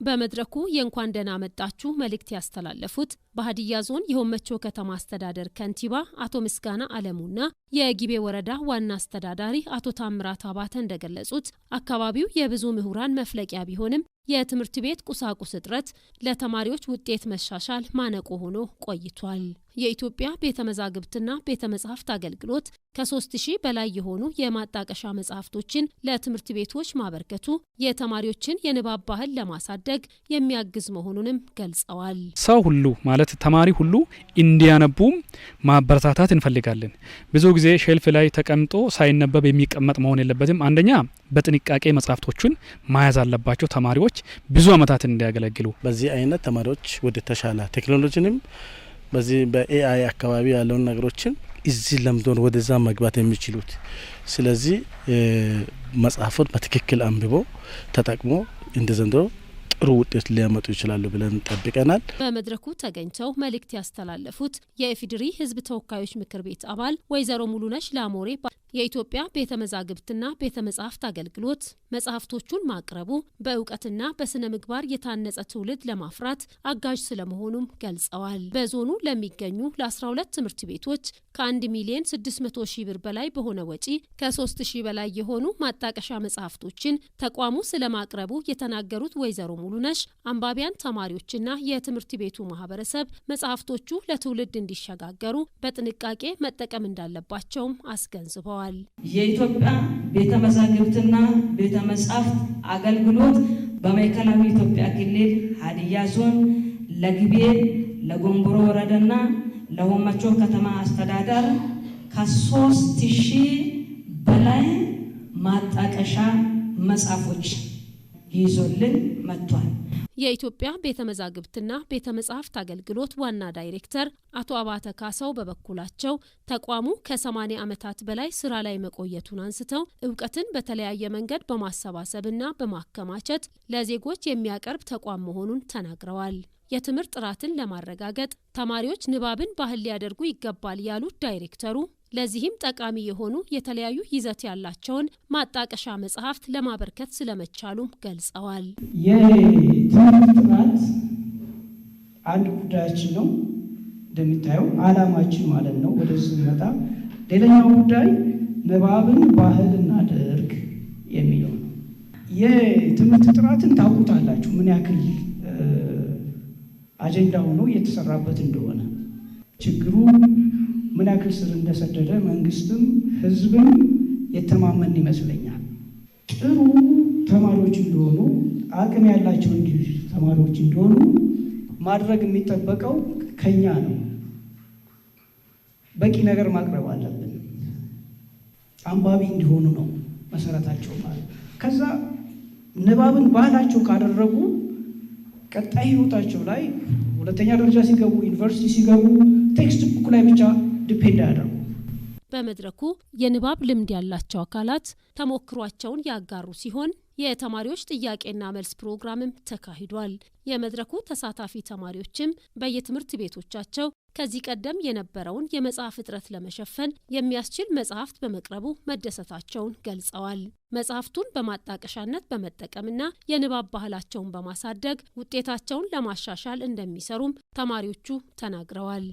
በመድረኩ የእንኳን ደህና መጣችሁ መልእክት ያስተላለፉት በሀዲያ ዞን የሆመቾ ከተማ አስተዳደር ከንቲባ አቶ ምስጋና አለሙና የጊቤ ወረዳ ዋና አስተዳዳሪ አቶ ታምራት አባተ እንደገለጹት አካባቢው የብዙ ምሁራን መፍለቂያ ቢሆንም የትምህርት ቤት ቁሳቁስ እጥረት ለተማሪዎች ውጤት መሻሻል ማነቆ ሆኖ ቆይቷል። የኢትዮጵያ ቤተ መዛግብትና ቤተ መጻሕፍት አገልግሎት ከ3000 በላይ የሆኑ የማጣቀሻ መጻሕፍቶችን ለትምህርት ቤቶች ማበርከቱ የተማሪዎችን የንባብ ባህል ለማሳደግ የሚያግዝ መሆኑንም ገልጸዋል። ሰው ሁሉ ማለት ተማሪ ሁሉ እንዲያነቡ ማበረታታት እንፈልጋለን። ብዙ ጊዜ ሼልፍ ላይ ተቀምጦ ሳይነበብ የሚቀመጥ መሆን የለበትም። አንደኛ በጥንቃቄ መጻሕፍቶቹን መያዝ አለባቸው ተማሪዎች ብዙ አመታት እንዲያገለግሉ። በዚህ አይነት ተማሪዎች ወደ ተሻለ ቴክኖሎጂንም በዚህ በኤአይ አካባቢ ያለውን ነገሮችን እዚህ ለምዶን ወደዛ መግባት የሚችሉት ስለዚህ መጻሕፍት በትክክል አንብቦ ተጠቅሞ እንደዘንድሮ ጥሩ ውጤት ሊያመጡ ይችላሉ ብለን ጠብቀናል። በመድረኩ ተገኝተው መልእክት ያስተላለፉት የኢፌዴሪ ሕዝብ ተወካዮች ምክር ቤት አባል ወይዘሮ ሙሉነሽ ላሞሬ የኢትዮጵያ ቤተ መዛግብትና ቤተ መጻሕፍት አገልግሎት መጻሕፍቶቹን ማቅረቡ በእውቀትና በስነ ምግባር የታነጸ ትውልድ ለማፍራት አጋዥ ስለመሆኑም ገልጸዋል። በዞኑ ለሚገኙ ለ12 ትምህርት ቤቶች ከ1 ሚሊዮን 600 ሺህ ብር በላይ በሆነ ወጪ ከ3000 በላይ የሆኑ ማጣቀሻ መጻሕፍቶችን ተቋሙ ስለማቅረቡ የተናገሩት ወይዘሮ ሙሉነሽ አንባቢያን ተማሪዎችና የትምህርት ቤቱ ማህበረሰብ መጻሕፍቶቹ ለትውልድ እንዲሸጋገሩ በጥንቃቄ መጠቀም እንዳለባቸውም አስገንዝበዋል። የኢትዮጵያ ቤተ መዛግብትና ቤተ መጻሕፍት አገልግሎት በማዕከላዊ ኢትዮጵያ ክልል ሀዲያ ዞን ለጊቤ ለጎንቦሮ ወረዳና ለሆመቾ ከተማ አስተዳደር ከ3000 በላይ ማጣቀሻ መጻሕፍቶች ይዞልን መጥቷል። የኢትዮጵያ ቤተ መዛግብትና ቤተ መጻሕፍት አገልግሎት ዋና ዳይሬክተር አቶ አባተ ካሳው በበኩላቸው ተቋሙ ከ80 ዓመታት በላይ ስራ ላይ መቆየቱን አንስተው እውቀትን በተለያየ መንገድ በማሰባሰብና በማከማቸት ለዜጎች የሚያቀርብ ተቋም መሆኑን ተናግረዋል። የትምህርት ጥራትን ለማረጋገጥ ተማሪዎች ንባብን ባህል ሊያደርጉ ይገባል ያሉት ዳይሬክተሩ ለዚህም ጠቃሚ የሆኑ የተለያዩ ይዘት ያላቸውን ማጣቀሻ መጻሕፍት ለማበርከት ስለመቻሉም ገልጸዋል። የትምህርት ጥራት አንድ ጉዳያችን ነው፣ እንደሚታየው ዓላማችን ማለት ነው። ወደዚህ መጣ። ሌላኛው ጉዳይ ንባብን ባህል እናድርግ የሚለው ነው። የትምህርት ጥራትን ታውቁታላችሁ ምን ያክል አጀንዳ ሆኖ እየተሰራበት እንደሆነ ችግሩ ምን ያክል ስር እንደሰደደ መንግስትም ህዝብም የተማመን ይመስለኛል። ጥሩ ተማሪዎች እንደሆኑ አቅም ያላቸው ተማሪዎች እንደሆኑ ማድረግ የሚጠበቀው ከኛ ነው። በቂ ነገር ማቅረብ አለብን። አንባቢ እንዲሆኑ ነው መሰረታቸው ማለት። ከዛ ንባብን ባህላቸው ካደረጉ ቀጣይ ህይወታቸው ላይ ሁለተኛ ደረጃ ሲገቡ ዩኒቨርሲቲ ሲገቡ ቴክስት ቡክ ላይ ብቻ ዲፔንድ ያደርጉ። በመድረኩ የንባብ ልምድ ያላቸው አካላት ተሞክሯቸውን ያጋሩ ሲሆን የተማሪዎች ጥያቄና መልስ ፕሮግራምም ተካሂዷል። የመድረኩ ተሳታፊ ተማሪዎችም በየትምህርት ቤቶቻቸው ከዚህ ቀደም የነበረውን የመጽሐፍ እጥረት ለመሸፈን የሚያስችል መጽሐፍት በመቅረቡ መደሰታቸውን ገልጸዋል። መጽሐፍቱን በማጣቀሻነት በመጠቀምና የንባብ ባህላቸውን በማሳደግ ውጤታቸውን ለማሻሻል እንደሚሰሩም ተማሪዎቹ ተናግረዋል።